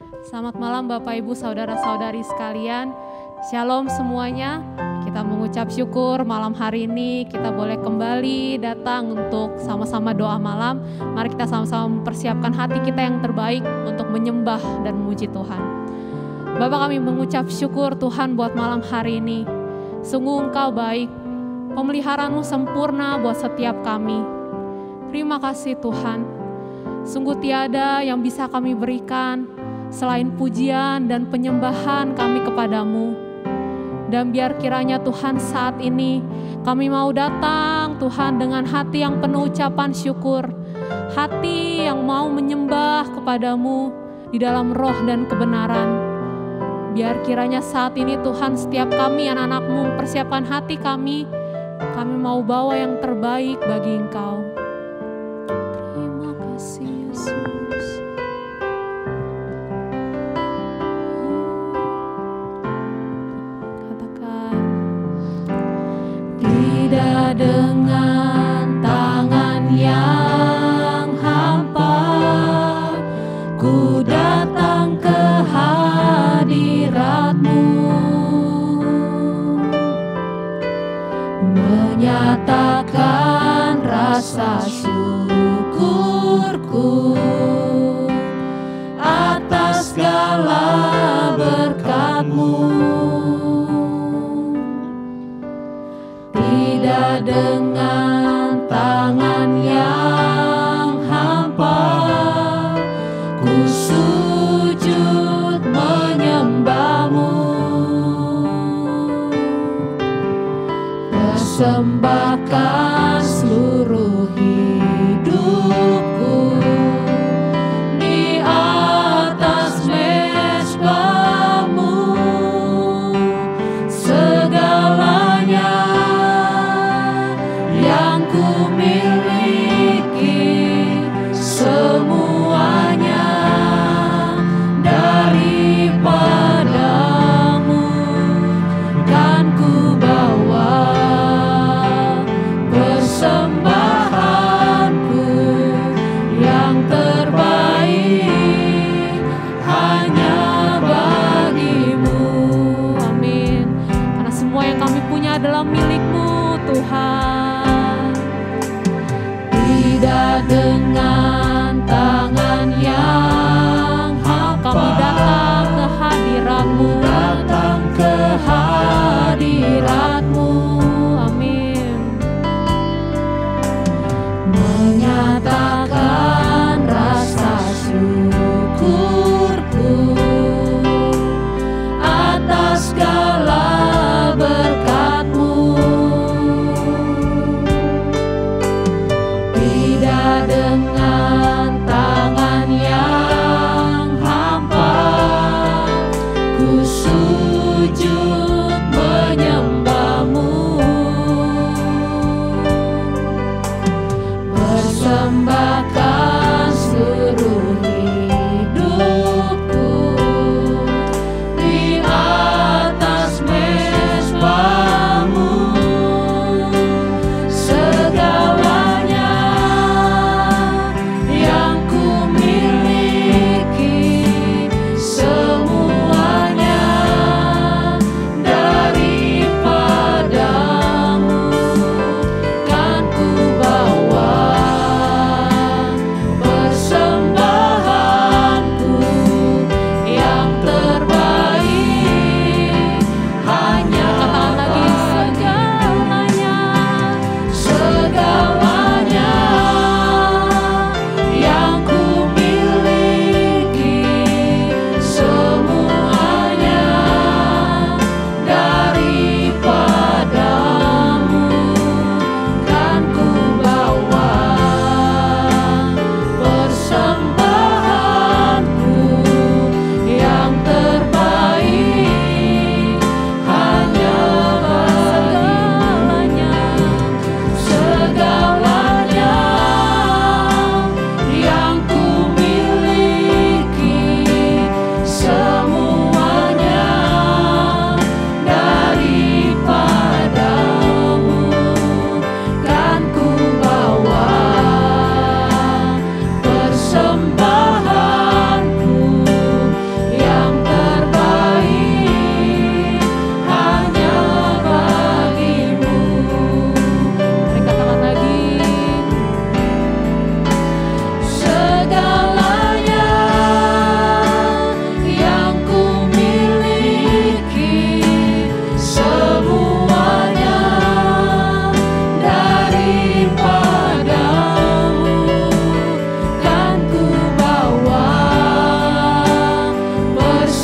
Selamat malam Bapak Ibu Saudara-saudari sekalian. Shalom semuanya. Kita mengucap syukur malam hari ini kita boleh kembali datang untuk sama-sama doa malam. Mari kita sama-sama mempersiapkan hati kita yang terbaik untuk menyembah dan memuji Tuhan. Bapak, kami mengucap syukur Tuhan buat malam hari ini. Sungguh Engkau baik, pemeliharaanmu sempurna buat setiap kami. Terima kasih Tuhan. Sungguh tiada yang bisa kami berikan selain pujian dan penyembahan kami kepadamu. Dan biar kiranya Tuhan saat ini kami mau datang Tuhan dengan hati yang penuh ucapan syukur, hati yang mau menyembah kepadamu di dalam roh dan kebenaran. Biar kiranya saat ini Tuhan setiap kami anak-anak-Mu mempersiapkan hati kami mau bawa yang terbaik bagi Engkau. Terima kasih Yesus. Tidak dengan tangan yang hampa, ku datang ke hadirat-Mu, menyatakan rasa syukurku atas segala berkat-Mu. Tidak dengan tangan yang hampa, ku sujud menyembah-Mu, persembahkan seluruh hidupku di atas mezbah-Mu, segalanya yang ku miliki, semuanya daripada-Mu, kan ku bawa persembahanku yang terbaik hanya bagi-Mu. Amin. Karena semua yang kami punya adalah milik-Mu Tuhan. Tidak dengan tangan yang hampa, kami datang ke hadirat-Mu, datang ke hadirat-Mu. Amin. Menyatakan rasa syukurku atas segala berkat-Mu. Tidak dengan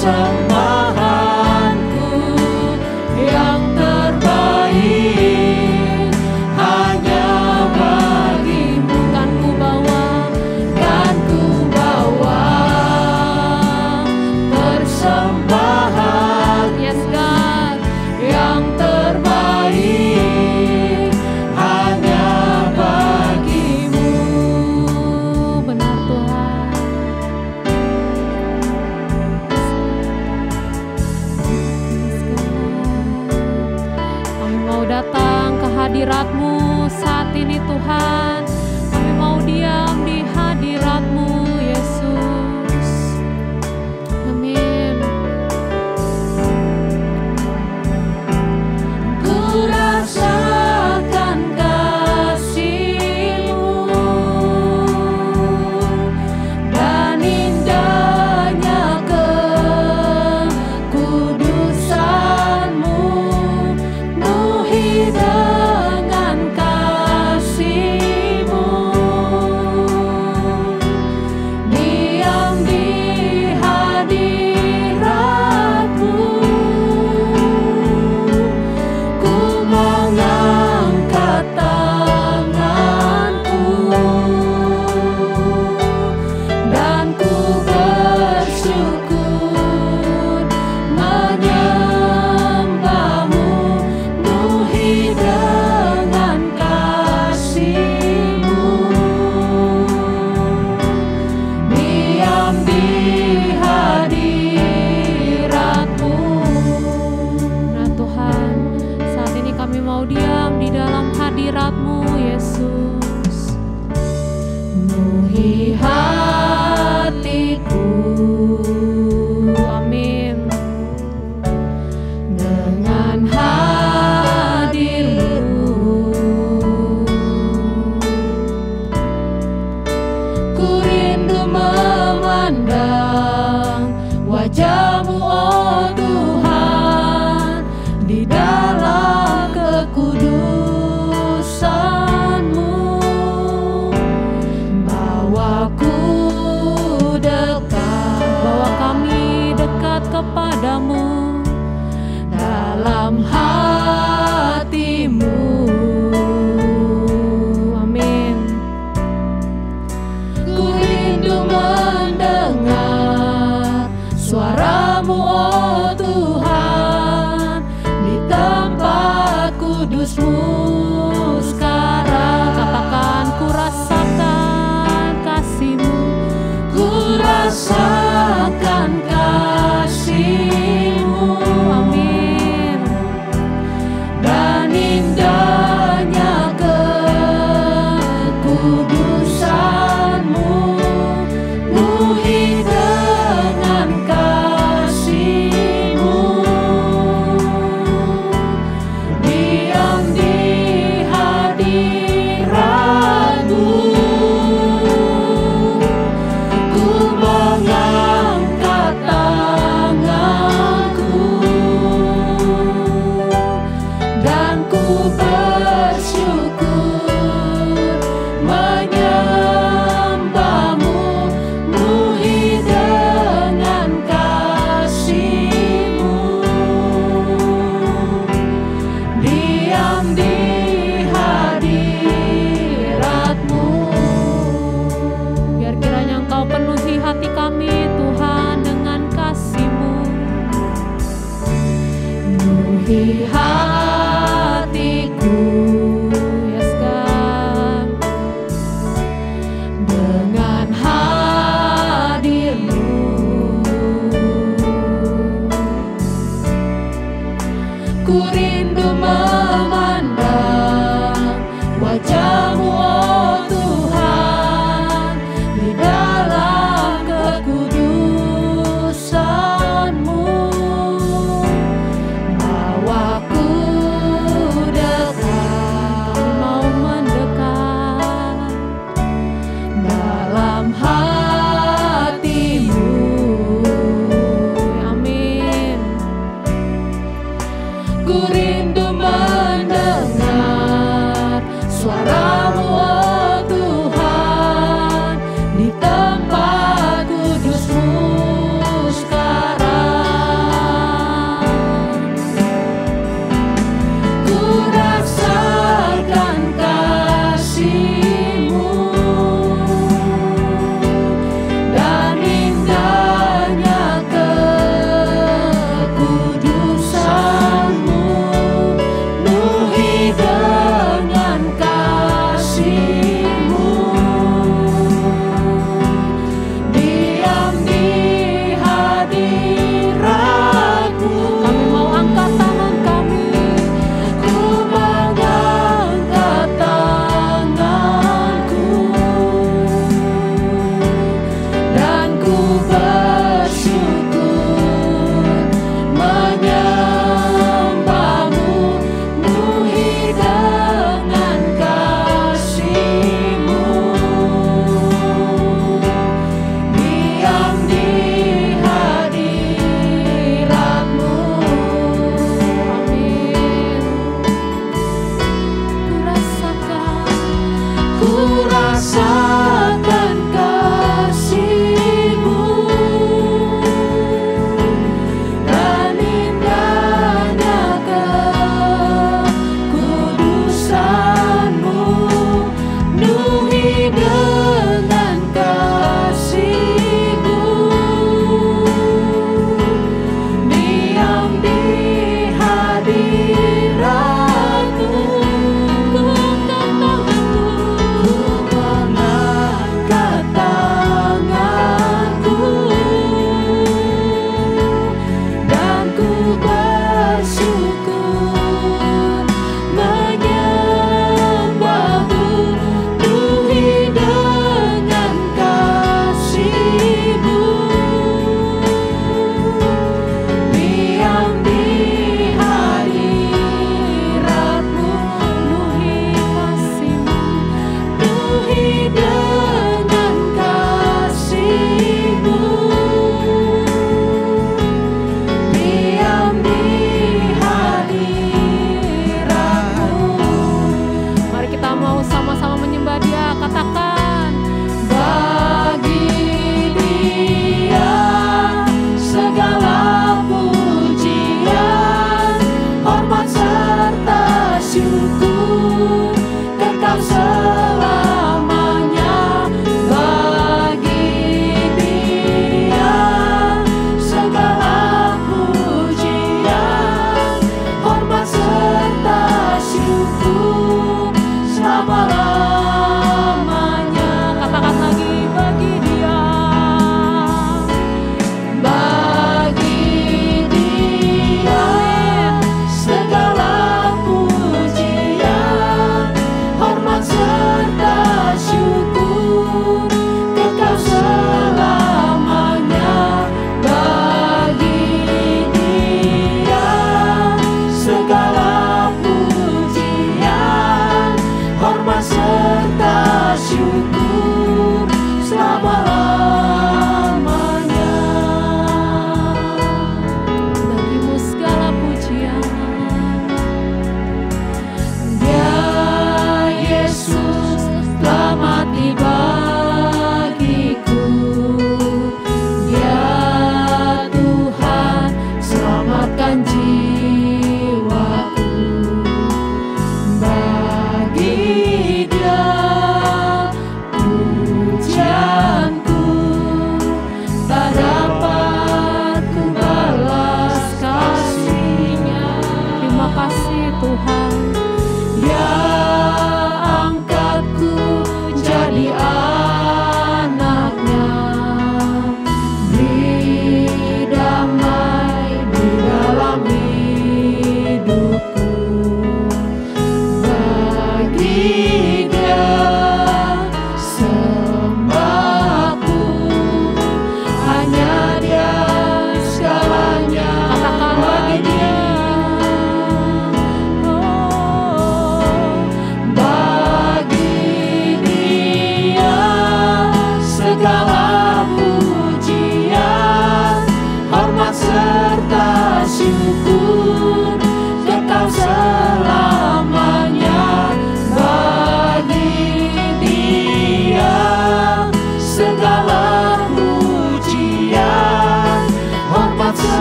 persembahanku yang terbaik hanya bagimu. Kan ku bawa persembahan, yes God, yang terbaik hanya bagimu. Benar Tuhan. Kami mau datang ke hadirat-Mu saat ini Tuhan. Kami mau diam di hadirat-Mu Yesus. Amin. Ku rasakan kasih-Mu dan indahnya kekudusan-Mu, penuhi dengan kasih-Mu, diam di hadirat-Mu. Ku mengangkat tanganku dan ku bersyukur menyembah-Mu, penuhi dengan kasih-Mu, diam di hadirat-Mu. Nah Tuhan, saat ini kami mau diam di dalam hadirat-Mu Yesus. Penuhi hatiku, amin, dengan hadir-Mu. Ku rindu memandang wajah-Mu, oh Tuhan, di dalam kekudusan-Mu. Bawaku dekat, bawa kami dekat kepadamu dalam hati-Mu. Amin. Ku rindu mendengar suara-Mu, oh Tuhan, di tempat kudus-Mu sekarang. Katakan, ku rasakan kasih-Mu, ku rasakan kasih-Mu, amin, dan indahnya kekudusan-Mu, penuhi dengan kasih-Mu, diam di hadirat-Mu. Ku mengangkat tanganku dan ku bersyukur menyembah-Mu, penuhi dengan kasih-Mu, diam di hadirat-Mu. Biar kiranya Engkau penuhi hati kami Tuhan dengan kasih-Mu. Penuhi hatiku, yes God, dengan hadir-Mu. Ku rindu memandang wajah-Mu, oh Tuhan, di dalam kekudusan-Mu. Bawaku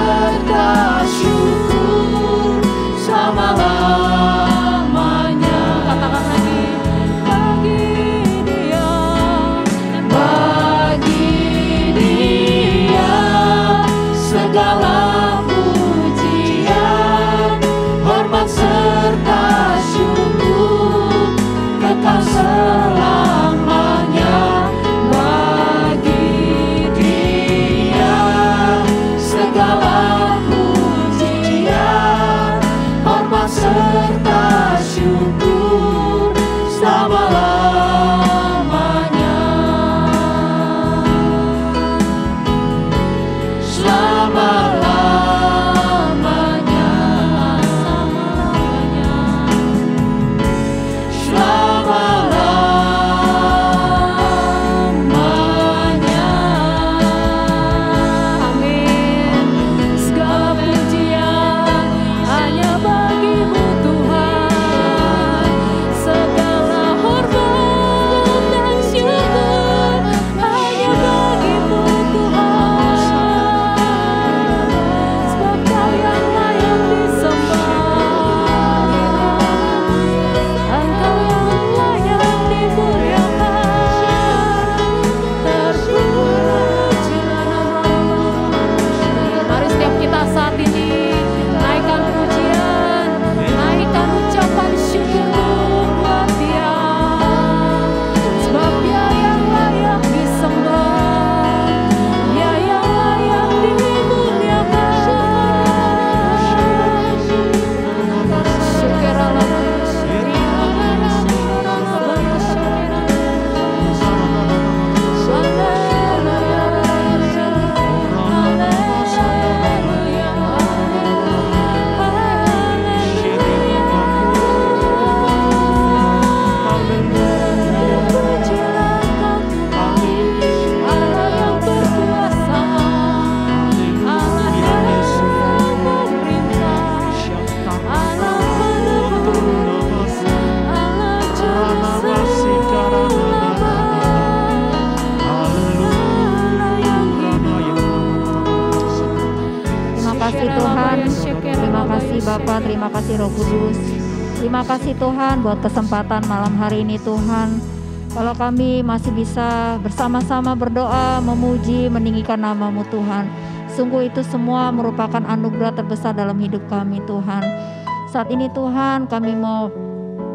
serta syukur selama-lamanya. Katakan lagi, bagi Dia segala pujian, hormat serta syukur kekal selamanya. Bagi Dia segala pujian, hormat serta syukur selama-lamanya. Selama-lamanya, selama-lamanya. Amin. Segala pujian hanya bagi-Mu Tuhan, segala hormat dan syukur hanya bagi-Mu Tuhan. Sebab Kau yang layak disembah, Engkau yang layak dimuliakan. Terpujilah nama-Mu. Mari setiap kita saat ini naikkan pujian, naikkan ucapan syukur buat Dia. Sebab Dia yang layak disembah, Dia yang layak dimuliakan. Allah yang berkuasa, Allah yang memerintah, Allah menebus, Allah juru selamat, Allah yang Terima kasih Tuhan, terima kasih Bapa, terima kasih Roh Kudus. Terima kasih Tuhan buat kesempatan malam hari ini Tuhan. Kalau kami masih bisa bersama-sama berdoa, memuji, meninggikan nama-Mu Tuhan. Sungguh itu semua merupakan anugerah terbesar dalam hidup kami Tuhan. Saat ini Tuhan kami mau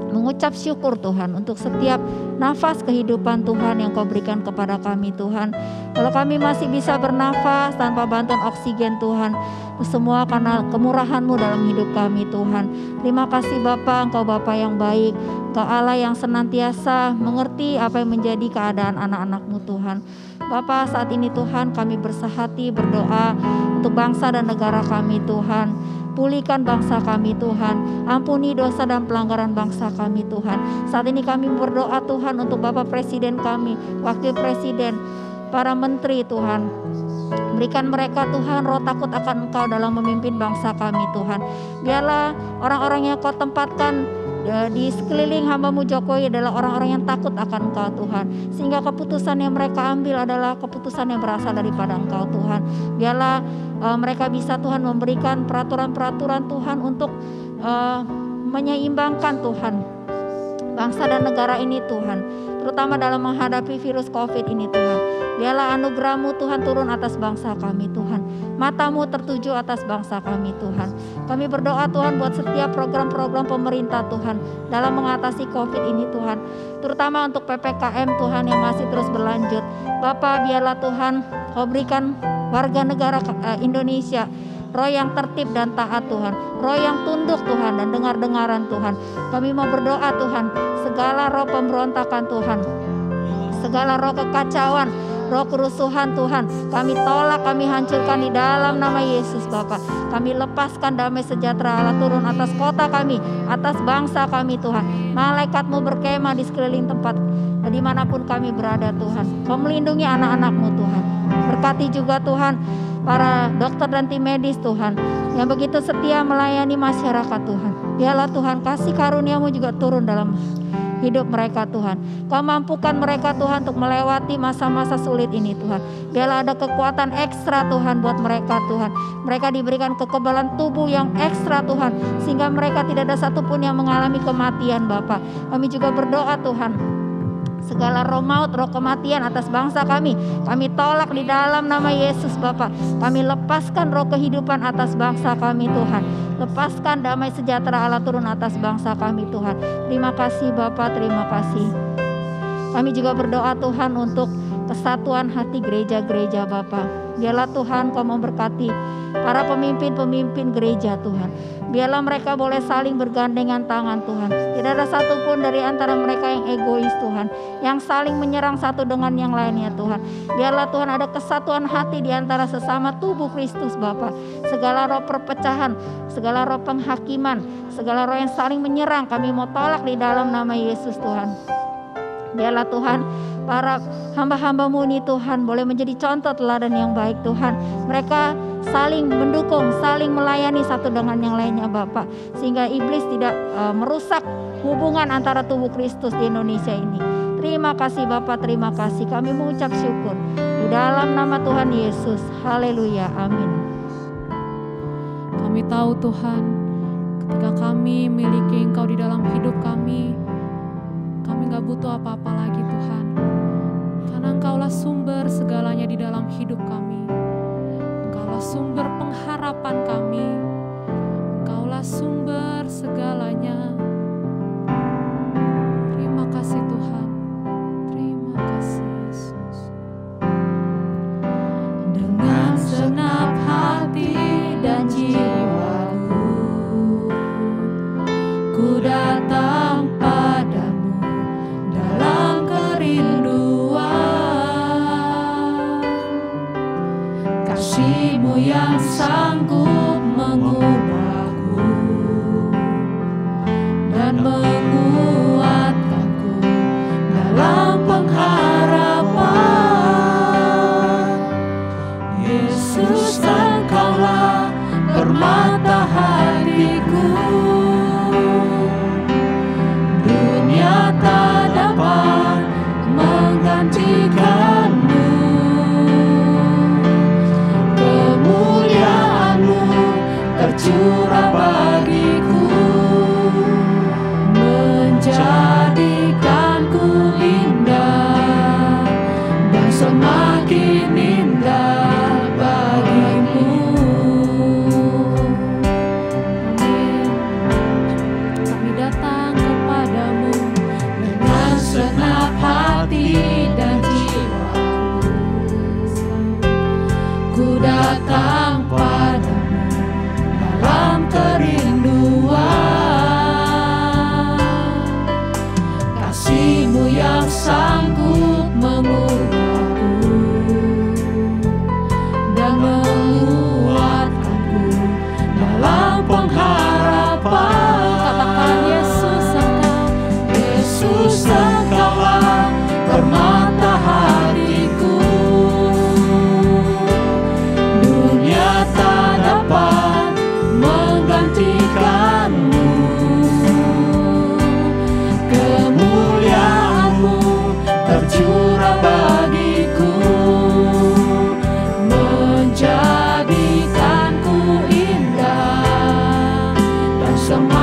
mengucap syukur Tuhan untuk setiap nafas kehidupan Tuhan yang Kau berikan kepada kami Tuhan. Kalau kami masih bisa bernafas tanpa bantuan oksigen Tuhan, itu semua karena kemurahan-Mu dalam hidup kami Tuhan. Terima kasih Bapa, Engkau Bapa yang baik, Engkau Allah yang senantiasa mengerti apa yang menjadi keadaan anak-anak-Mu Tuhan. Bapa, saat ini Tuhan kami bersahati berdoa untuk bangsa dan negara kami Tuhan. Pulihkan bangsa kami Tuhan, ampuni dosa dan pelanggaran bangsa kami Tuhan. Saat ini kami berdoa Tuhan untuk Bapak Presiden kami, Wakil Presiden, para menteri Tuhan. Berikan mereka Tuhan roh takut akan Engkau dalam memimpin bangsa kami Tuhan. Biarlah orang-orang yang Kau tempatkan di sekeliling hamba-Mu Jokowi adalah orang-orang yang takut akan Engkau Tuhan, sehingga keputusan yang mereka ambil adalah keputusan yang berasal daripada Engkau Tuhan. Biarlah mereka bisa Tuhan memberikan peraturan-peraturan Tuhan untuk menyeimbangkan Tuhan bangsa dan negara ini Tuhan, terutama dalam menghadapi virus COVID ini Tuhan. Biarlah anugerah-Mu Tuhan turun atas bangsa kami Tuhan, mata-Mu tertuju atas bangsa kami Tuhan. Kami berdoa Tuhan buat setiap program-program pemerintah Tuhan dalam mengatasi COVID ini Tuhan, terutama untuk PPKM Tuhan yang masih terus berlanjut. Bapa, biarlah Tuhan Kau berikan warga negara Indonesia roh yang tertib dan taat Tuhan, roh yang tunduk Tuhan dan dengar-dengaran Tuhan. Kami mau berdoa Tuhan, segala roh pemberontakan Tuhan, segala roh kekacauan, roh kerusuhan Tuhan, kami tolak, kami hancurkan di dalam nama Yesus Bapa. Kami lepaskan damai sejahtera Allah turun atas kota kami, atas bangsa kami Tuhan. Malaikat-Mu berkemah di sekeliling tempat dimanapun kami berada Tuhan. Kau melindungi anak-anak-Mu Tuhan. Berkati juga Tuhan para dokter dan tim medis Tuhan yang begitu setia melayani masyarakat Tuhan. Biarlah Tuhan kasih karunia-Mu juga turun dalam hidup mereka Tuhan. Kau mampukan mereka Tuhan untuk melewati masa-masa sulit ini Tuhan. Biarlah ada kekuatan ekstra Tuhan buat mereka Tuhan. Mereka diberikan kekebalan tubuh yang ekstra Tuhan, sehingga mereka tidak ada satupun yang mengalami kematian Bapa. Kami juga berdoa Tuhan, segala roh maut, roh kematian atas bangsa kami tolak di dalam nama Yesus Bapa. Kami lepaskan roh kehidupan atas bangsa kami Tuhan. Lepaskan damai sejahtera Allah turun atas bangsa kami Tuhan. Terima kasih Bapa, terima kasih. Kami juga berdoa Tuhan untuk kesatuan hati gereja-gereja Bapa. Biarlah Tuhan Kau memberkati para pemimpin-pemimpin gereja Tuhan. Biarlah mereka boleh saling bergandengan tangan Tuhan. Tidak ada satupun dari antara mereka yang egois Tuhan, yang saling menyerang satu dengan yang lainnya Tuhan. Biarlah Tuhan ada kesatuan hati di antara sesama tubuh Kristus Bapa. Segala roh perpecahan, segala roh penghakiman, segala roh yang saling menyerang, kami mau tolak di dalam nama Yesus Tuhan. Biarlah Tuhan para hamba-hamba-Mu ini Tuhan boleh menjadi contoh teladan yang baik Tuhan. Mereka saling mendukung, saling melayani satu dengan yang lainnya Bapak, sehingga iblis tidak merusak hubungan antara tubuh Kristus di Indonesia ini. Terima kasih Bapak, terima kasih. Kami mengucap syukur di dalam nama Tuhan Yesus. Haleluya, amin. Kami tahu Tuhan, ketika kami miliki Engkau di dalam hidup kami gak butuh apa-apa lagi Tuhan, karena Engkaulah sumber segalanya di dalam hidup kami. Engkaulah sumber pengharapan kami, Engkaulah sumber segalanya. Terima kasih Tuhan, terima kasih Yesus. Dengan segenap hati dan jiwaku, ku datang padamu dalam kerinduan. Kasih-Mu yang sanggup mengubahku dan menguatkanku dalam pengharapan. Yesus, Engkaulah permata hatiku. Dunia tak dapat menggantikan-Mu. Kemuliaan-Mu tercurah bagiku, menjadikanku indah dan semakin indah bagi-Mu. Amin. Kami datang kepadamu dengan segenap hati dan jiwaku. Ku datang padamu dalam kerinduan. Kasih-Mu yang sanggup mengubahku dan menguatkanku dalam pengharapan. Katakan Yesus, Engkau, Yesus, Engkaulah permata hatiku. Dunia tak dapat menggantikan-Mu. Kemuliaan-Mu tercurah bagiku, menjadikanku indah dan sempurna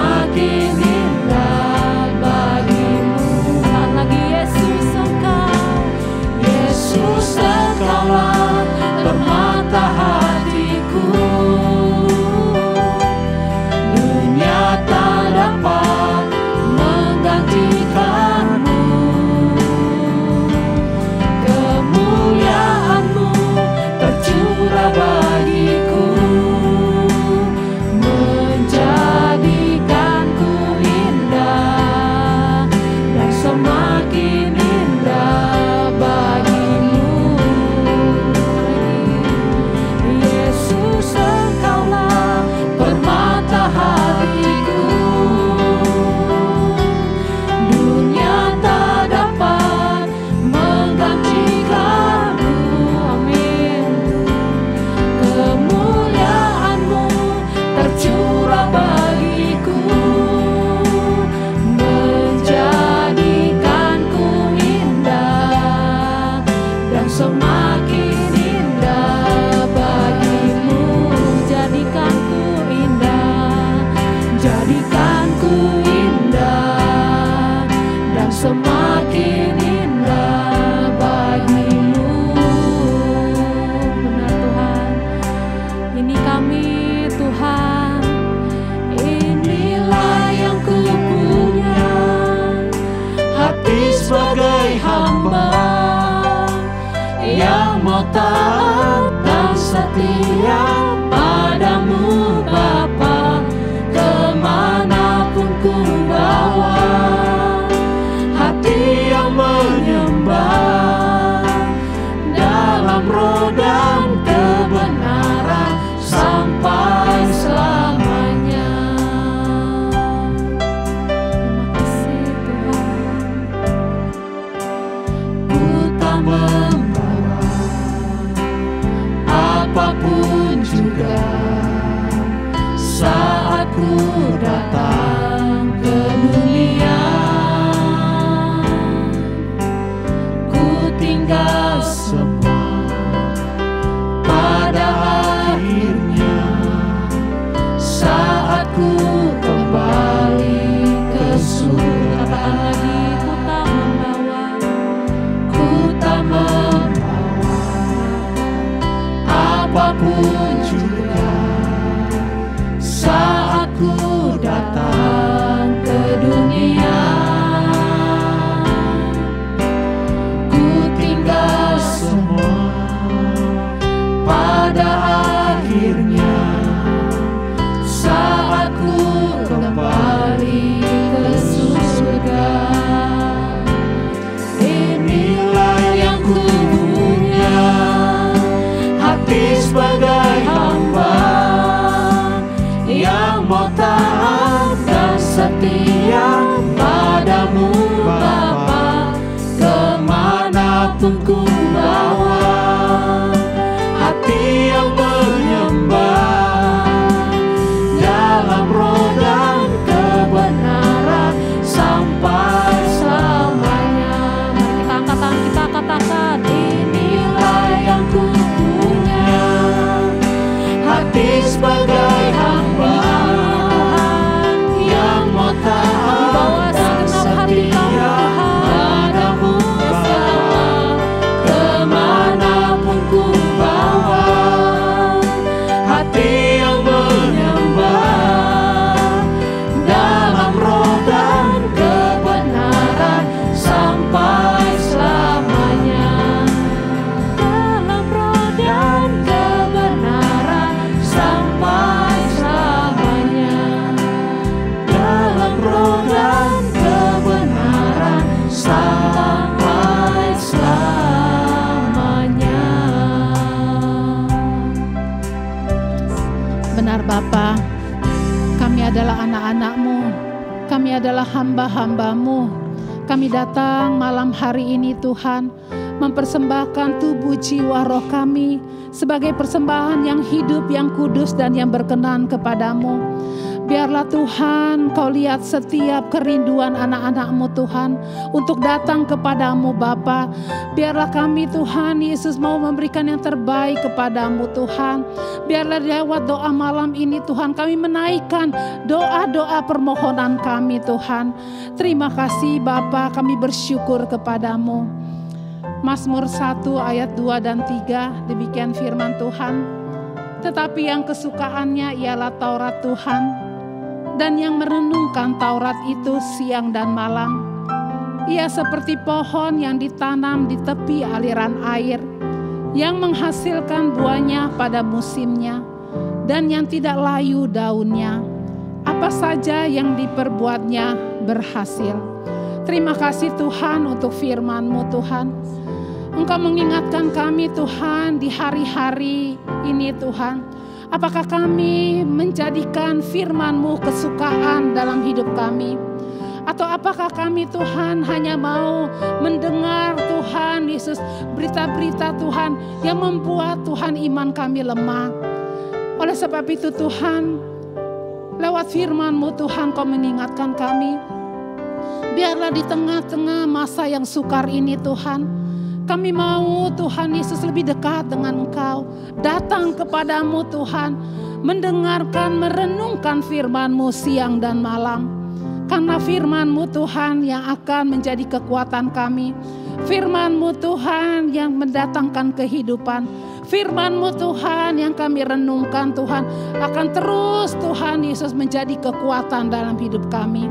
mau taat dan setia padamu Bapa, kemanapun ku bawa. Hati yang menyembah dalam roh dan kebenaran sampai selamanya. Apapun juga saat ku datang ke dunia, ku tinggal semua pada akhirnya. Saat ku kembali ke surga, ku tak membawa apapun juga. Saat ku datang ke dunia, ku tinggal semua pada akhirnya. Saat ku kembali ke surga, inilah yang ku punya, hati sebagai hamba yang mau taat dan setia padamu Bapa, kemanapun ku bawa. Hati yang menyembah dalam roh dan kebenaran sampai selamanya. Mari kita angkat tangan, kita katakan, inilah yang ku punya, hati sebagai hamba yang mau taat dan setia padamu Bapa, kemanapun ku bawa. Hati yang menyembah dalam roh dan kebenaran sampai selamanya. Dalam roh dan kebenaran sampai selamanya. Dalam roh dan kebenaran sampai selamanya. Benar Bapa, kami adalah anak-anak-Mu, kami adalah hamba-hamba-Mu. Kami datang malam hari ini Tuhan, mempersembahkan tubuh jiwa roh kami sebagai persembahan yang hidup, yang kudus dan yang berkenan kepadamu. Biarlah Tuhan Kau lihat setiap kerinduan anak-anak-Mu Tuhan untuk datang kepadamu Bapa. Biarlah kami Tuhan Yesus mau memberikan yang terbaik kepadamu Tuhan. Biarlah lewat doa malam ini Tuhan kami menaikkan doa-doa permohonan kami Tuhan. Terima kasih Bapa, kami bersyukur kepadamu. Mazmur 1 ayat 2 dan 3 demikian firman Tuhan. Tetapi yang kesukaannya ialah Taurat Tuhan, dan yang merenungkan Taurat itu siang dan malam. Ia seperti pohon yang ditanam di tepi aliran air, yang menghasilkan buahnya pada musimnya, dan yang tidak layu daunnya. Apa saja yang diperbuatnya berhasil. Terima kasih Tuhan untuk firman-Mu Tuhan. Engkau mengingatkan kami Tuhan di hari-hari ini Tuhan. Apakah kami menjadikan firman-Mu kesukaan dalam hidup kami? Atau apakah kami Tuhan hanya mau mendengar Tuhan Yesus berita-berita Tuhan yang membuat Tuhan iman kami lemah? Oleh sebab itu Tuhan, lewat firman-Mu Tuhan Kau mengingatkan kami. Biarlah di tengah-tengah masa yang sukar ini Tuhan, kami mau Tuhan Yesus lebih dekat dengan Engkau. Datang kepadamu Tuhan. Mendengarkan, merenungkan firman-Mu siang dan malam. Karena firman-Mu Tuhan yang akan menjadi kekuatan kami. Firman-Mu Tuhan yang mendatangkan kehidupan. Firman-Mu Tuhan yang kami renungkan Tuhan. Akan terus Tuhan Yesus menjadi kekuatan dalam hidup kami.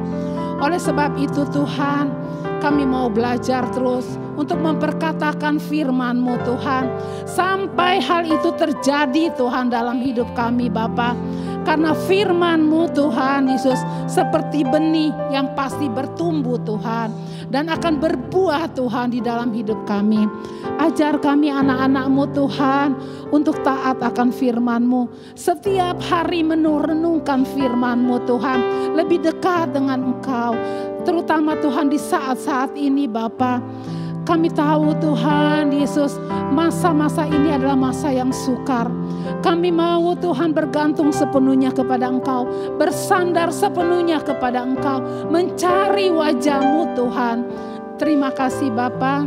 Oleh sebab itu Tuhan, kami mau belajar terus untuk memperkatakan firman-Mu Tuhan. Sampai hal itu terjadi Tuhan dalam hidup kami Bapa. Karena firman-Mu Tuhan Yesus seperti benih yang pasti bertumbuh Tuhan. Dan akan berbuah Tuhan di dalam hidup kami. Ajar kami anak-anak-Mu Tuhan untuk taat akan firman-Mu. Setiap hari merenungkan firman-Mu Tuhan. Lebih dekat dengan Engkau. Terutama Tuhan di saat-saat ini Bapa. Kami tahu Tuhan Yesus, masa-masa ini adalah masa yang sukar. Kami mau Tuhan bergantung sepenuhnya kepada Engkau, bersandar sepenuhnya kepada Engkau, mencari wajah-Mu Tuhan. Terima kasih Bapa.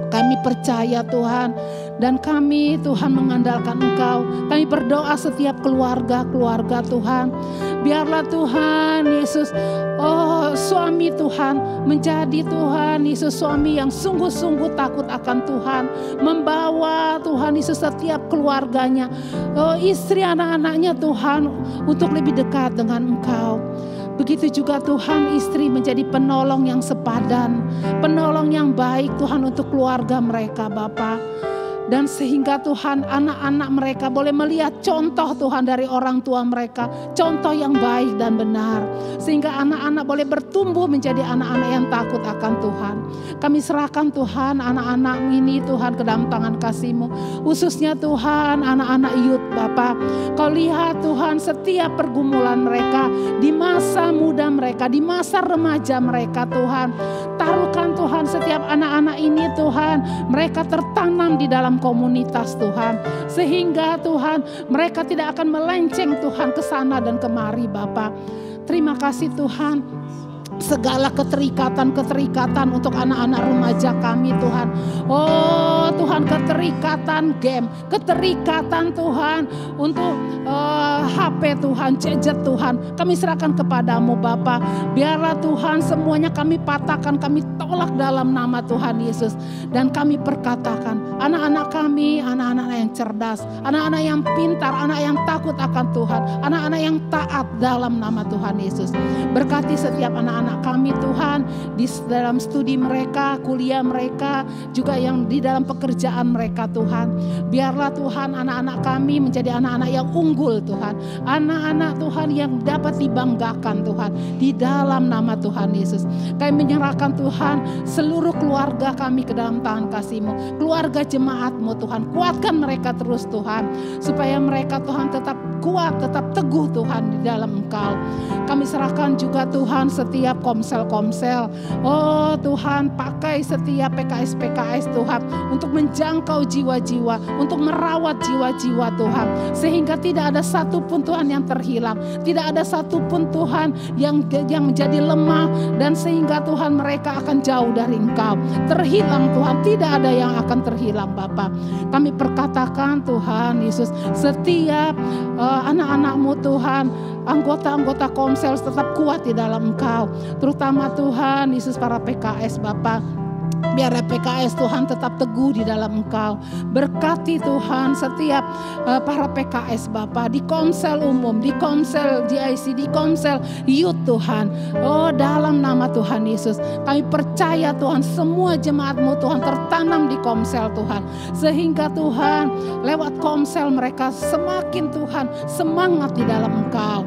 Kami percaya Tuhan, dan kami Tuhan mengandalkan Engkau. Kami berdoa setiap keluarga Tuhan. Biarlah Tuhan Yesus, suami Tuhan menjadi Tuhan Yesus suami yang sungguh-sungguh takut akan Tuhan. Membawa Tuhan Yesus setiap keluarganya, istri anak-anaknya Tuhan untuk lebih dekat dengan Engkau. Begitu juga Tuhan istri menjadi penolong yang sepadan, penolong yang baik Tuhan untuk keluarga mereka Bapa. Dan sehingga Tuhan anak-anak mereka boleh melihat contoh Tuhan dari orang tua mereka. Contoh yang baik dan benar. Sehingga anak-anak boleh bertumbuh menjadi anak-anak yang takut akan Tuhan. Kami serahkan Tuhan anak-anak ini Tuhan ke dalam tangan kasih-Mu. Khususnya Tuhan anak-anak youth Bapa. Kau lihat Tuhan setiap pergumulan mereka. Di masa muda mereka, di masa remaja mereka Tuhan. Taruhkan Tuhan setiap anak-anak ini Tuhan. Mereka tertanam di dalam komunitas Tuhan, sehingga Tuhan mereka tidak akan melenceng Tuhan ke sana dan kemari Bapa. Terima kasih Tuhan. Segala keterikatan untuk anak-anak remaja kami Tuhan. Oh Tuhan, keterikatan game, keterikatan Tuhan untuk HP Tuhan, gadget Tuhan. Kami serahkan kepadamu Bapa. Biarlah Tuhan semuanya kami patahkan, kami tolak dalam nama Tuhan Yesus. Dan kami perkatakan anak-anak kami, anak-anak yang cerdas, anak-anak yang pintar, anak yang takut akan Tuhan, anak-anak yang taat dalam nama Tuhan Yesus. Berkati setiap anak-anak kami Tuhan di dalam studi mereka, kuliah mereka, juga yang di dalam pekerjaan mereka Tuhan. Biarlah Tuhan anak-anak kami menjadi anak-anak yang unggul Tuhan. Anak-anak Tuhan yang dapat dibanggakan Tuhan di dalam nama Tuhan Yesus. Kami menyerahkan Tuhan seluruh keluarga kami ke dalam tangan kasih-Mu. Keluarga jemaat-Mu Tuhan, kuatkan mereka terus Tuhan. Supaya mereka Tuhan tetap kuat, tetap teguh Tuhan di dalam Engkau. Kami serahkan juga Tuhan setiap komsel-komsel. Oh Tuhan, pakai setiap PKS-PKS Tuhan untuk menjangkau jiwa-jiwa, untuk merawat jiwa-jiwa Tuhan. Sehingga tidak ada satupun Tuhan yang terhilang, tidak ada satupun Tuhan yang menjadi lemah, dan sehingga Tuhan mereka akan jauh dari Engkau. Terhilang Tuhan, tidak ada yang akan terhilang Bapa. Kami perkatakan Tuhan Yesus, setiap anak-anak-Mu Tuhan, anggota-anggota komsel tetap kuat di dalam Engkau. Terutama Tuhan Yesus para PKS Bapa. Biar PKS Tuhan tetap teguh di dalam Engkau. Berkati Tuhan setiap para PKS Bapa, di komsel umum, di komsel GIC, di komsel youth Tuhan. Oh dalam nama Tuhan Yesus, kami percaya Tuhan semua jemaat-Mu Tuhan tertanam di komsel Tuhan. Sehingga Tuhan lewat komsel mereka semakin Tuhan semangat di dalam Engkau.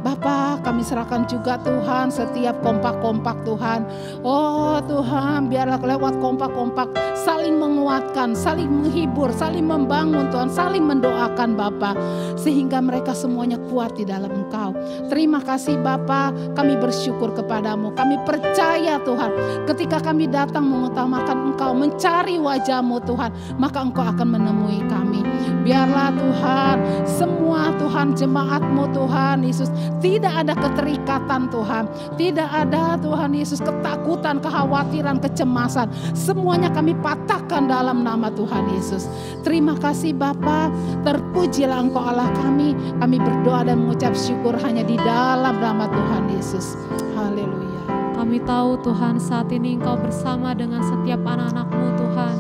Bapa, kami serahkan juga Tuhan setiap kompak-kompak Tuhan. Oh Tuhan, biarlah lewat kompak-kompak saling menguatkan, saling menghibur, saling membangun Tuhan, saling mendoakan Bapa. Sehingga mereka semuanya kuat di dalam Engkau. Terima kasih Bapa, kami bersyukur kepadamu. Kami percaya Tuhan, ketika kami datang mengutamakan Engkau, mencari wajah-Mu Tuhan, maka Engkau akan menemui kami. Biarlah Tuhan, semua Tuhan jemaat-Mu Tuhan Yesus, tidak ada keterikatan Tuhan, tidak ada Tuhan Yesus ketakutan, kekhawatiran, kecemasan. Semuanya kami patahkan dalam nama Tuhan Yesus. Terima kasih Bapa, terpujilah Engkau Allah kami. Kami berdoa dan mengucap syukur hanya di dalam nama Tuhan Yesus. Haleluya. Kami tahu Tuhan saat ini Engkau bersama dengan setiap anak-anak-Mu Tuhan.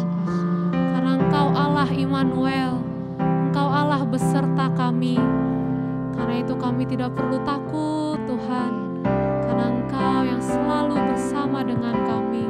Karena Engkau Allah Immanuel, Engkau Allah beserta kami. Karena itu kami tidak perlu takut Tuhan, karena Engkau yang selalu bersama dengan kami.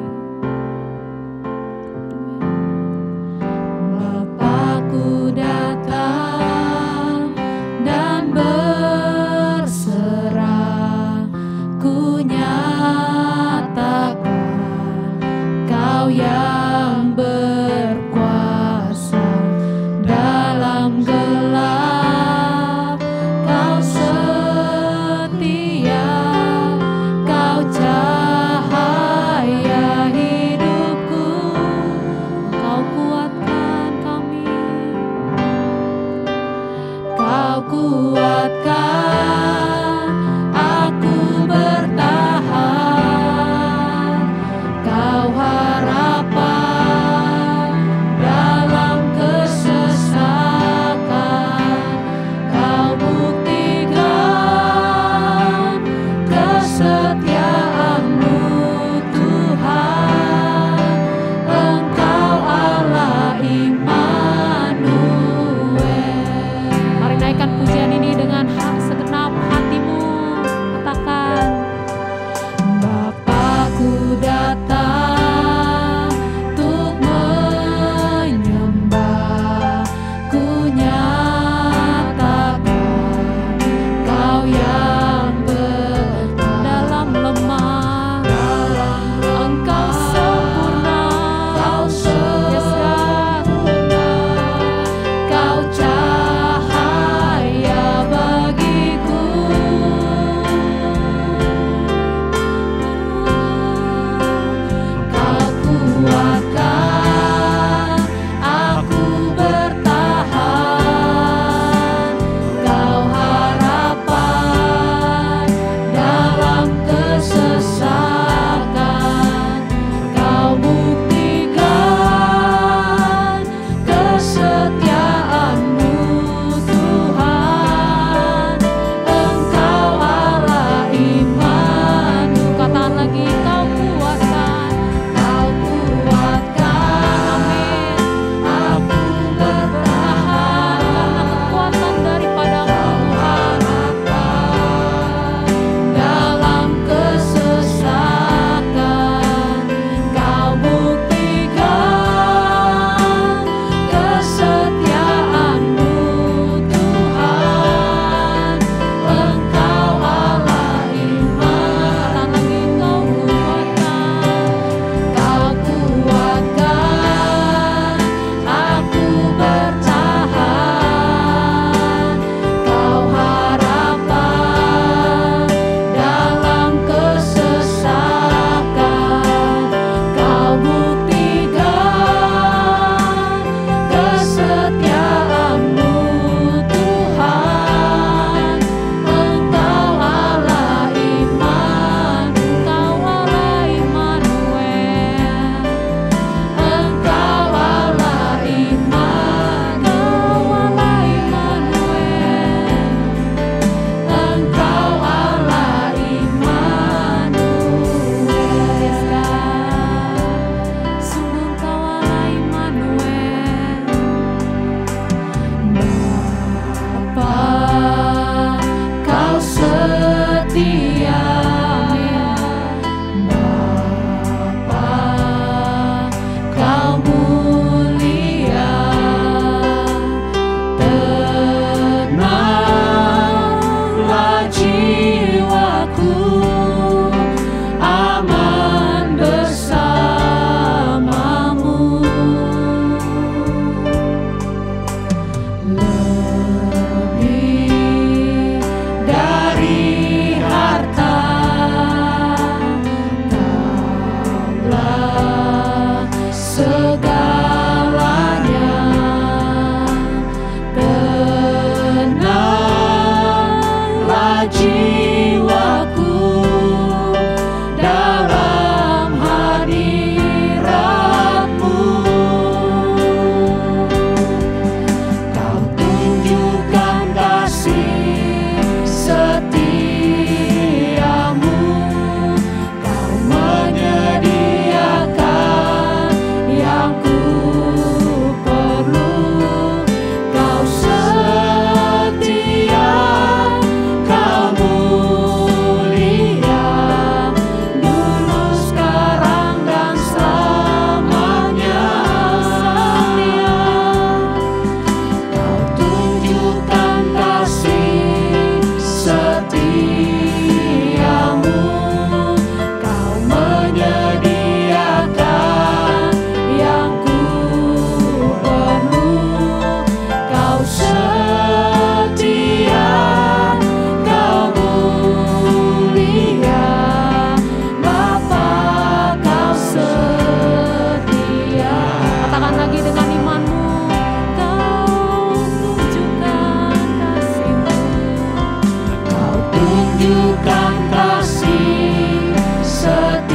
tunjukkan kasih setiamu.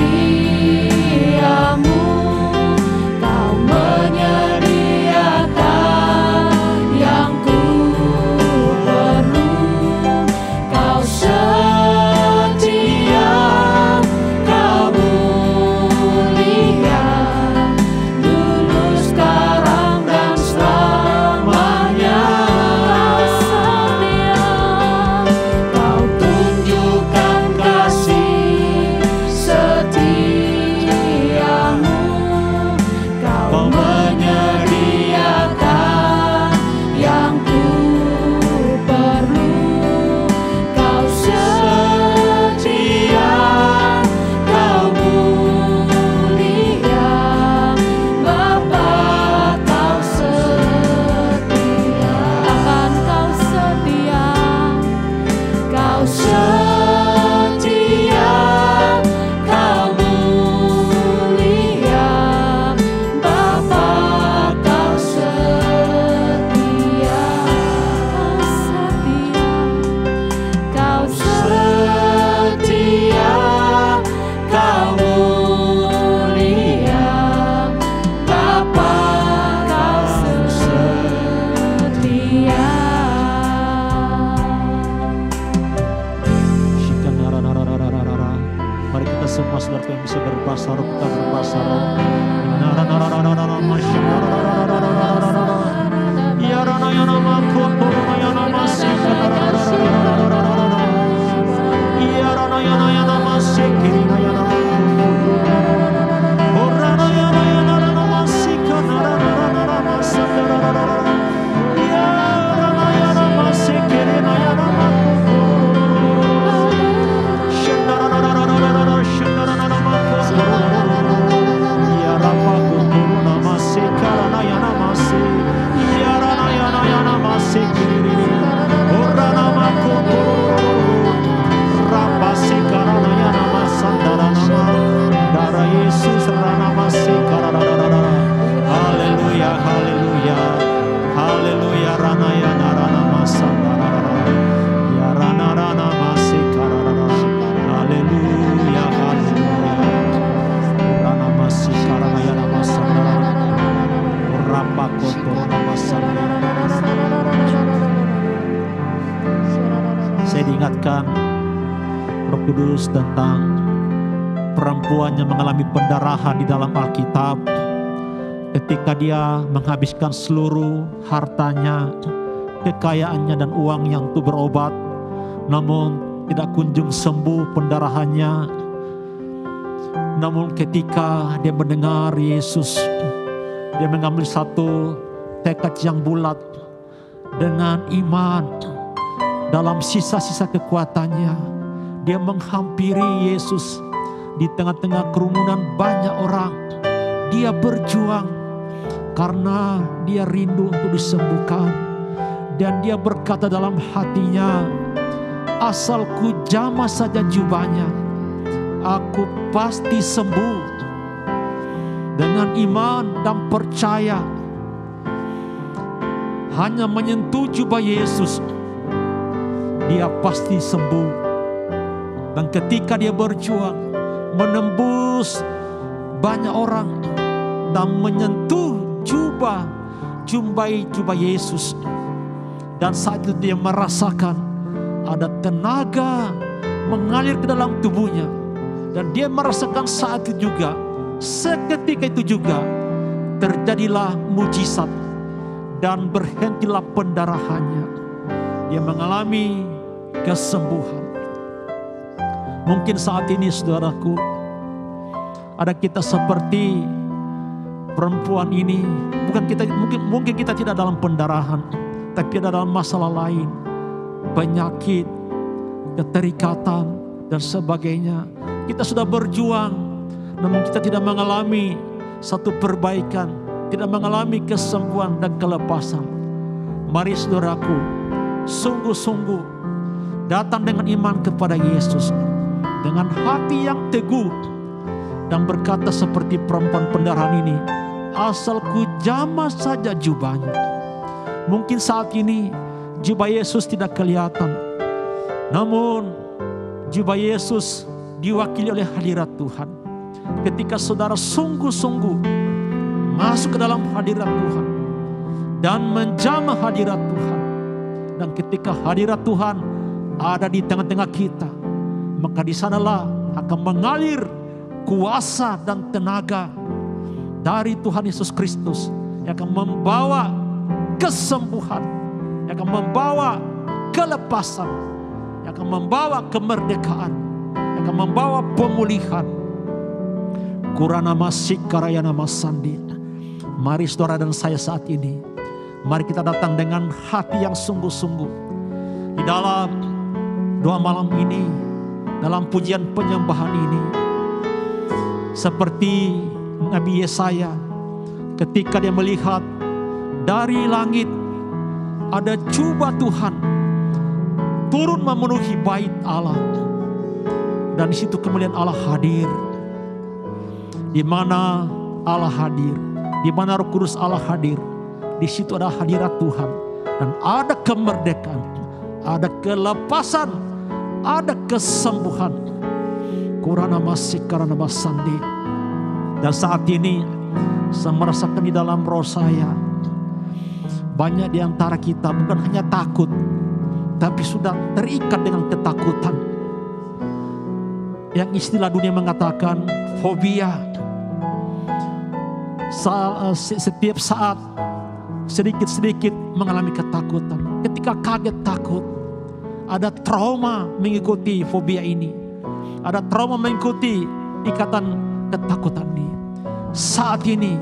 Kau menyediakan yang ku perlu. Kau setia, kau mulia, dulu, sekarang, dan selamanya. Kau tunjukkan kasih setiamu. Kau menyediakan yang ku perlu. Kau setia, kau mulia, Bapa, kau setia. Akan kau setia, kau setia, kau mulia, Bapa, kau setia. Kau setia, kau mulia, Bapa, kau setia. Mari kita semua saudara yang bisa berbahasa roh, kita berbahasa roh. Haleluya, haleluya, haleluya, ranaya narana masandara, ya rana rana masikarara, haleluya, haleluya, rana masikarana ya nama sandara, rapa kotor nama sandara. Saya diingatkan Roh Kudus tentang perempuan yang mengalami pendarahan di dalam Alkitab. Ketika dia menghabiskan seluruh hartanya, kekayaannya dan uang yang untuk berobat, namun tidak kunjung sembuh pendarahannya. Namun ketika dia mendengar Yesus, dia mengambil satu tekad yang bulat dengan iman. Dalam sisa-sisa kekuatannya, dia menghampiri Yesus di tengah-tengah kerumunan banyak orang. Dia berjuang karena dia rindu untuk disembuhkan. Dan dia berkata dalam hatinya, asal ku jamah saja jubahnya, aku pasti sembuh. Dengan iman dan percaya, hanya menyentuh jubah Yesus, dia pasti sembuh. Dan ketika dia berjuang menembus banyak orang dan menyentuh jubah Yesus, dan saat itu dia merasakan ada tenaga mengalir ke dalam tubuhnya, dan dia merasakan saat itu juga, seketika itu juga terjadilah mujizat dan berhentilah pendarahannya. Dia mengalami kesembuhan. Mungkin saat ini saudaraku, ada kita seperti perempuan ini. Mungkin kita tidak dalam pendarahan, tapi ada dalam masalah lain, penyakit, keterikatan dan sebagainya. Kita sudah berjuang, namun kita tidak mengalami satu perbaikan, tidak mengalami kesembuhan dan kelepasan. Mari saudaraku, sungguh-sungguh datang dengan iman kepada Yesus, dengan hati yang teguh, dan berkata seperti perempuan pendarahan ini, asal ku jamah saja jubahnya. Mungkin saat ini jubah Yesus tidak kelihatan, namun jiwa Yesus diwakili oleh hadirat Tuhan. Ketika saudara sungguh-sungguh masuk ke dalam hadirat Tuhan dan menjamah hadirat Tuhan, dan ketika hadirat Tuhan ada di tengah-tengah kita, maka di sanalah akan mengalir kuasa dan tenaga dari Tuhan Yesus Kristus yang akan membawa kesembuhan, yang akan membawa kelepasan, yang akan membawa kemerdekaan, yang akan membawa pemulihan. Kurana masik karayana masandi. Mari saudara dan saya saat ini, mari kita datang dengan hati yang sungguh-sungguh di dalam doa malam ini, dalam pujian penyembahan ini. Seperti Nabi Yesaya ketika dia melihat dari langit ada jubah Tuhan turun memenuhi bait Allah, dan di situ kemuliaan Allah hadir. Di mana Allah hadir, di mana Roh Kudus Allah hadir, di situ ada hadirat Tuhan dan ada kemerdekaan, ada kelepasan, ada kesembuhan. Kurana masik karana masandi. Dan saat ini saya merasakan di dalam roh saya, banyak di antara kita bukan hanya takut, tapi sudah terikat dengan ketakutan. Yang istilah dunia mengatakan fobia. Setiap saat sedikit-sedikit mengalami ketakutan. Ketika kaget takut, ada trauma mengikuti fobia ini. Ada trauma mengikuti ikatan ketakutan ini. Saat ini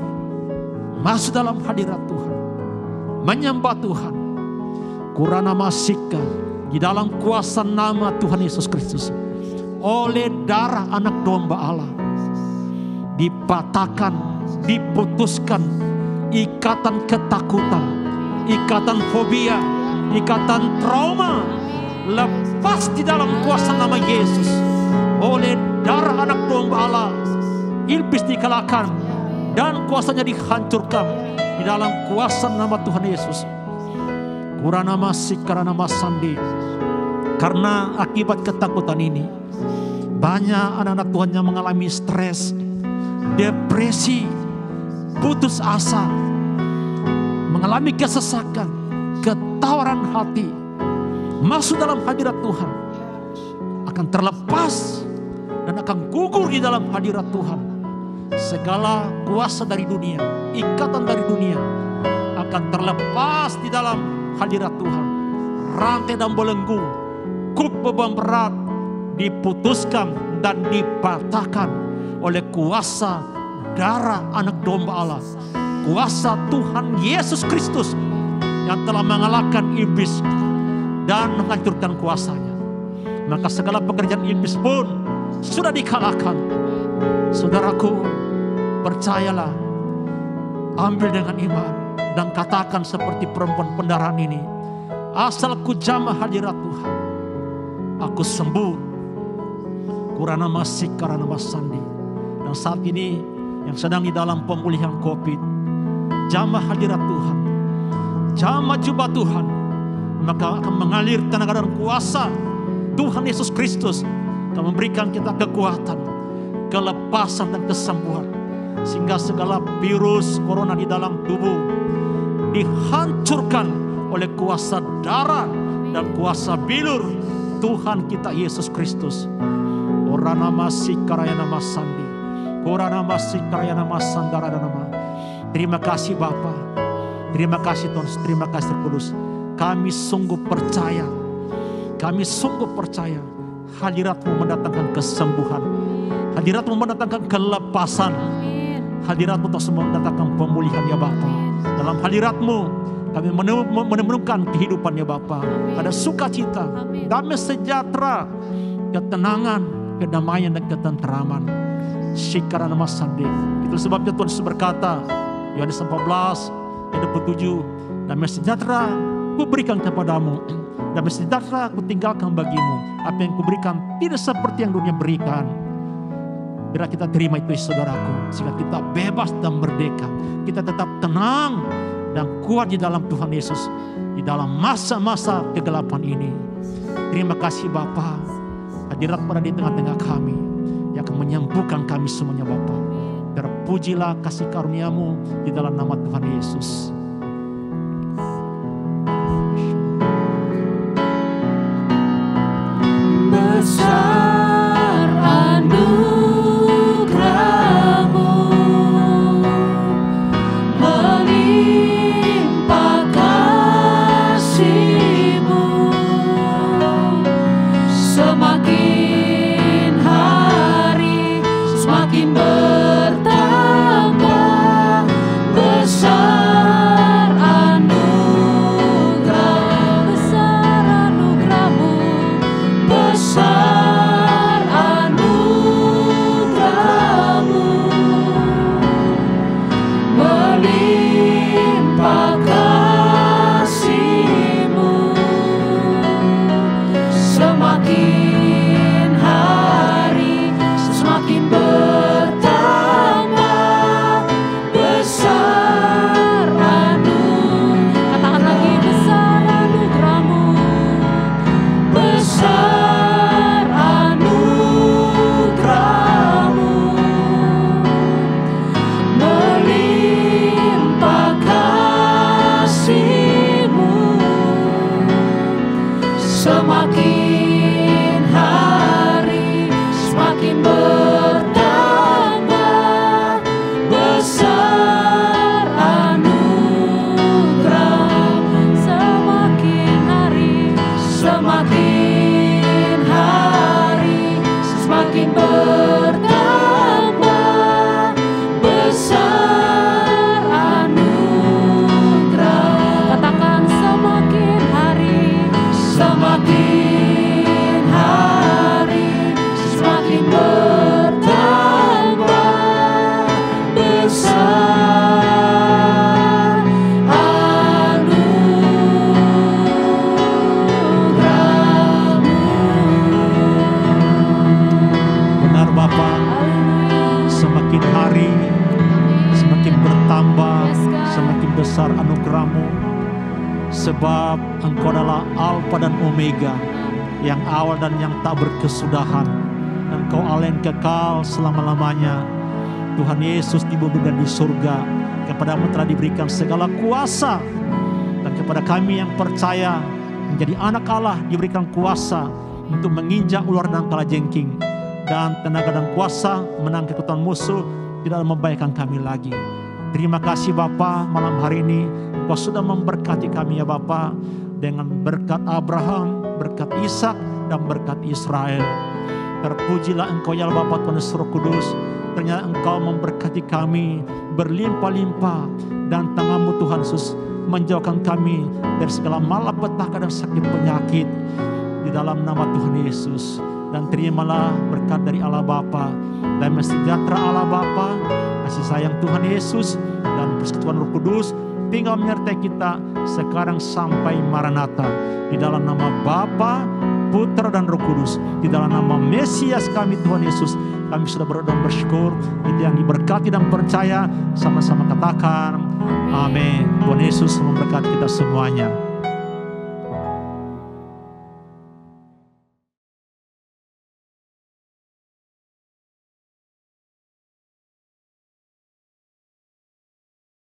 masuk dalam hadirat Tuhan, menyembah Tuhan. Kurana masika di dalam kuasa nama Tuhan Yesus Kristus. Oleh darah anak domba Allah dipatahkan, diputuskan ikatan ketakutan, ikatan fobia, ikatan trauma, lepas di dalam kuasa nama Yesus. Oleh darah anak domba Allah, iblis dikalahkan dan kuasanya dihancurkan di dalam kuasa nama Tuhan Yesus. Kurana masik karana masandi. Karena akibat ketakutan ini, banyak anak-anak Tuhan yang mengalami stres, depresi, putus asa, mengalami kesesakan, ketawaran hati. Masuk dalam hadirat Tuhan akan terlepas dan akan gugur di dalam hadirat Tuhan. Segala kuasa dari dunia, ikatan dari dunia akan terlepas di dalam hadirat Tuhan. Rantai dan belenggu, kuk beban berat diputuskan dan dipatahkan oleh kuasa darah anak domba Allah, kuasa Tuhan Yesus Kristus yang telah mengalahkan iblis dan menghancurkan kuasanya. Maka segala pekerjaan iblis pun sudah dikalahkan. Saudaraku, percayalah, ambil dengan iman dan katakan seperti perempuan pendarahan ini, asal ku jamah hadirat Tuhan, aku sembuh. Kurana masik karana masandi. Dan saat ini yang sedang di dalam pemulihan COVID, jamah hadirat Tuhan, jamah jubah Tuhan, maka akan mengalir tenaga dan kuasa Tuhan Yesus Kristus akan memberikan kita kekuatan, kelepasan dan kesembuhan, sehingga segala virus corona di dalam tubuh dihancurkan oleh kuasa darah dan kuasa bilur Tuhan kita Yesus Kristus. Orana masik karayana masandi, orana masik karayana masandara nama. Terima kasih Bapa, terima kasih Tuhan, terima kasih Roh Kudus. Kami sungguh percaya, kami sungguh percaya hadirat-Mu mendatangkan kesembuhan, hadirat-Mu mendatangkan kelepasan, hadirat-Mu terus mendatangkan pemulihan ya Bapa. Dalam hadirat-Mu kami menemukan kehidupan ya Bapa. Ada sukacita, damai sejahtera, ketenangan, kedamaian dan ketenteraman. Syikara nama sandi. Itu sebabnya Tuhan Yesus berkata, Yohanes 14 ayat 27, damai sejahtera ku berikan kepadamu, damai sejahtera ku tinggalkan bagimu. Apa yang ku berikan tidak seperti yang dunia berikan. Bila kita terima itu saudaraku, sehingga kita bebas dan merdeka, kita tetap tenang dan kuat di dalam Tuhan Yesus, di dalam masa-masa kegelapan ini. Terima kasih Bapa. hadirat pada di tengah-tengah kami yang akan menyembuhkan kami semuanya Bapa. Terpujilah kasih karunia-Mu di dalam nama Tuhan Yesus. Besar anugerah-Mu, melimpah kasih-Mu, semakin hari semakin bertambah. Besar anugerah, besar anugerah-Mu, besar anugerah-Mu, melimpah kasih-Mu, semakin hari semakin bertambah. Besar anugerah, katakan lagi, besar anugerah-Mu, besar anugerah-Mu, melimpah kasih-Mu, semakin hari semakin bertambah. Besar anugerah, semakin hari semakin hari semakin bertambah. Besar anugerah, katakan semakin hari semakin hari semakin bertambah. Besar anugerah-Mu. Benar Bapa, semakin hari semakin bertambah, semakin besar anugerah-Mu. Sebab Engkau adalah Alfa dan Omega, yang awal dan yang tak berkesudahan. Engkau Allah yang kekal selama-lamanya. Tuhan Yesus di bumi dan di surga, kepadamu telah diberikan segala kuasa. Dan kepada kami yang percaya menjadi anak Allah diberikan kuasa untuk menginjak ular dan kalajengking, dan tenaga dan kuasa menang kekuatan musuh tidak membahayakan kami lagi. Terima kasih Bapa, malam hari ini Engkau sudah memberkati kami ya Bapa, dengan berkat Abraham, berkat Ishak, dan berkat Israel. Terpujilah Engkau ya Bapa Tuhan Yesus Roh Kudus. Ternyata Engkau memberkati kami berlimpah-limpah, dan tangan-Mu Tuhan Yesus menjauhkan kami dari segala malapetaka dan sakit penyakit di dalam nama Tuhan Yesus. Dan terimalah berkat dari Allah Bapa, damai sejahtera Allah Bapa, kasih sayang Tuhan Yesus, dan persekutuan Roh Kudus tinggal menyertai kita sekarang sampai Maranatha. Di dalam nama Bapa, Putra dan Roh Kudus, di dalam nama Mesias kami Tuhan Yesus, kami sudah berdoa dan bersyukur. Itu yang diberkati dan percaya, sama-sama katakan amin. Tuhan Yesus memberkati kita semuanya.